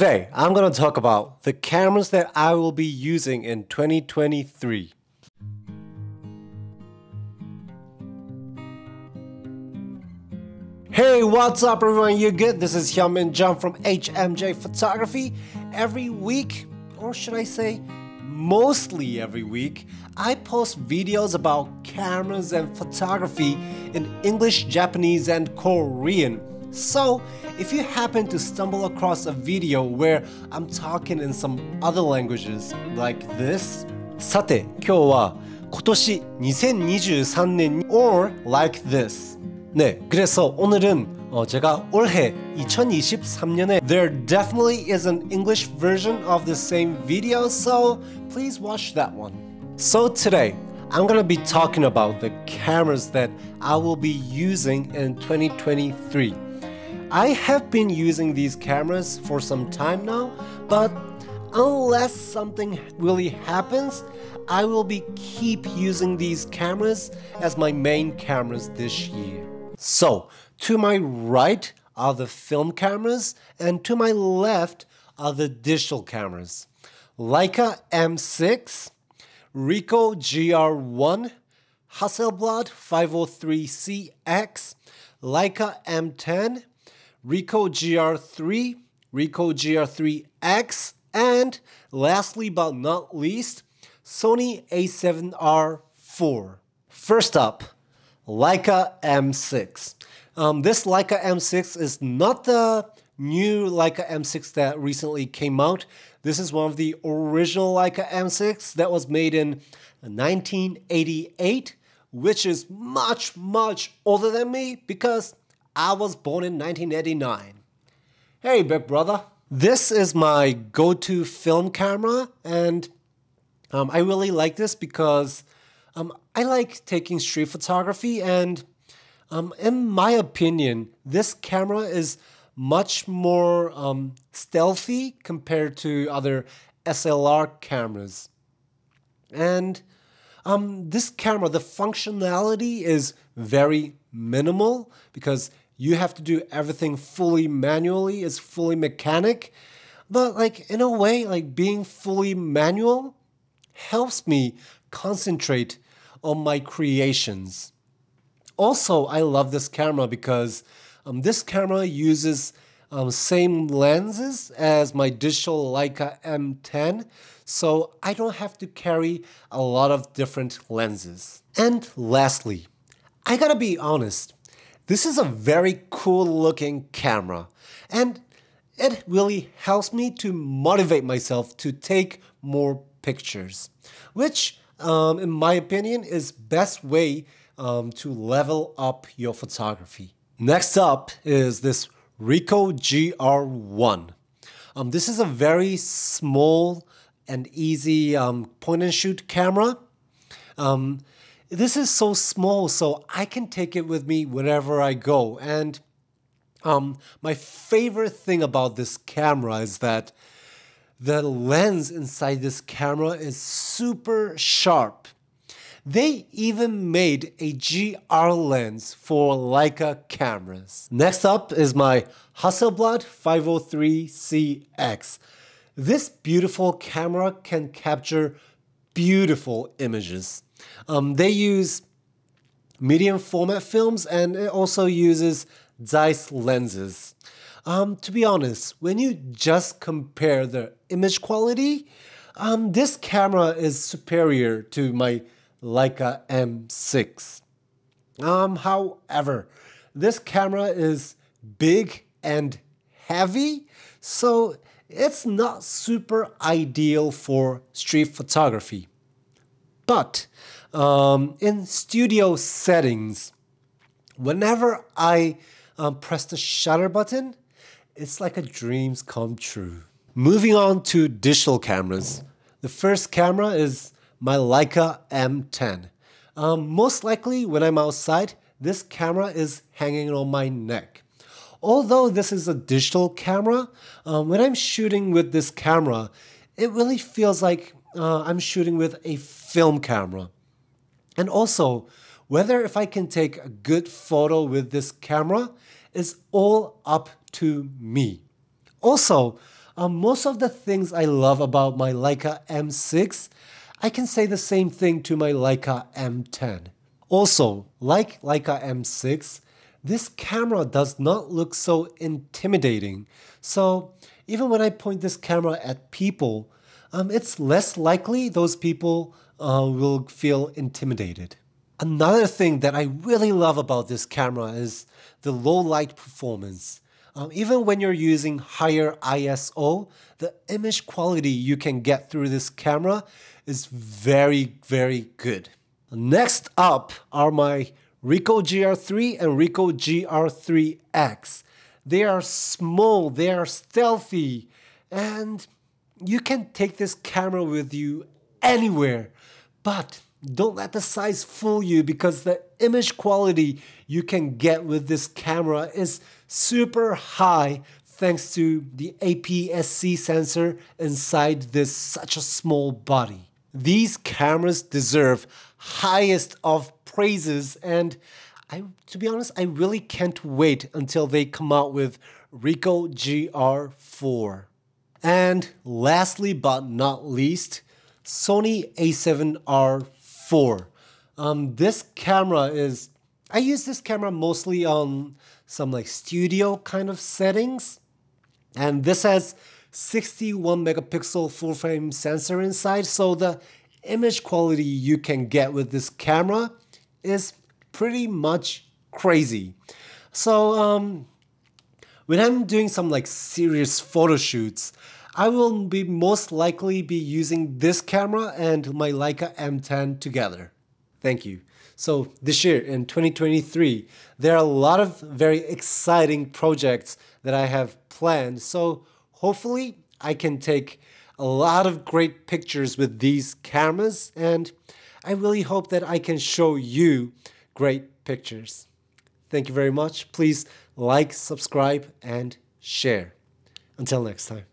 Today, I'm going to talk about the cameras that I will be using in 2023. Hey, what's up everyone? You good? This is Hyunmin Jung from HMJ Photography. Every week, or should I say mostly every week, I post videos about cameras and photography in English, Japanese, and Korean. So, if you happen to stumble across a video where I'm talking in some other languages like this, さて、今日は今年2023년 or like this. 네, 그래서 오늘은 제가 올해 2023년에 there definitely is an English version of the same video, so please watch that one. So today, I'm gonna be talking about the cameras that I will be using in 2023. I have been using these cameras for some time now, but unless something really happens, I will be keep using these cameras as my main cameras this year. So, to my right are the film cameras, and to my left are the digital cameras. Leica M6, Ricoh GR1, Hasselblad 503CX, Leica M10, Ricoh GR3, Ricoh GR3X, and lastly but not least, Sony A7R4. First up, Leica M6. This Leica M6 is not the new Leica M6 that recently came out. This is one of the original Leica M6 that was made in 1988, which is much older than me because I was born in 1989. Hey, big brother. This is my go-to film camera, and I really like this because I like taking street photography, and in my opinion, this camera is much more stealthy compared to other SLR cameras. And this camera, the functionality is very minimal because you have to do everything fully manually. It's fully mechanic. But like in a way, like being fully manual helps me concentrate on my creations. Also, I love this camera because this camera uses same lenses as my digital Leica M10, so I don't have to carry a lot of different lenses. And lastly, I gotta be honest, this is a very cool looking camera, and it really helps me to motivate myself to take more pictures, which in my opinion is best way to level up your photography. Next up is this Ricoh GR1. This is a very small and easy point and shoot camera. This is so small, so I can take it with me wherever I go. And my favorite thing about this camera is that the lens inside this camera is super sharp. They even made a GR lens for Leica cameras. Next up is my Hasselblad 503CX. This beautiful camera can capture beautiful images. They use medium format films, and it also uses Zeiss lenses. To be honest, when you just compare the image quality, this camera is superior to my Leica M6. However, this camera is big and heavy, so it's not super ideal for street photography. But in studio settings, whenever I press the shutter button, it's like a dreams come true. Moving on to digital cameras. The first camera is my Leica M10. Most likely when I'm outside, this camera is hanging on my neck. Although this is a digital camera, when I'm shooting with this camera, it really feels like I'm shooting with a film camera. And also, whether if I can take a good photo with this camera is all up to me. Also, Most of the things I love about my Leica M6, I can say the same thing to my Leica M10. Also, like Leica M6, this camera does not look so intimidating. So even when I point this camera at people, it's less likely those people will feel intimidated. Another thing that I really love about this camera is the low light performance. Even when you're using higher ISO, the image quality you can get through this camera is very, very good. Next up are my Ricoh GR3 and Ricoh GR3X. They are small, they are stealthy, and you can take this camera with you anywhere. But don't let the size fool you, because the image quality you can get with this camera is super high thanks to the APS-C sensor inside this such a small body. These cameras deserve highest of praises, and to be honest, I really can't wait until they come out with Ricoh GR4. And lastly but not least, Sony a7R4. This camera is, I use this camera mostly on some like studio kind of settings. And this has 61 megapixel full frame sensor inside. So the image quality you can get with this camera is pretty much crazy. So when I'm doing some like serious photo shoots, I will be most likely be using this camera and my Leica M10 together. Thank you. So this year in 2023, there are a lot of very exciting projects that I have planned. So hopefully I can take a lot of great pictures with these cameras, and I really hope that I can show you great pictures. Thank you very much. Please like, subscribe, and share. Until next time.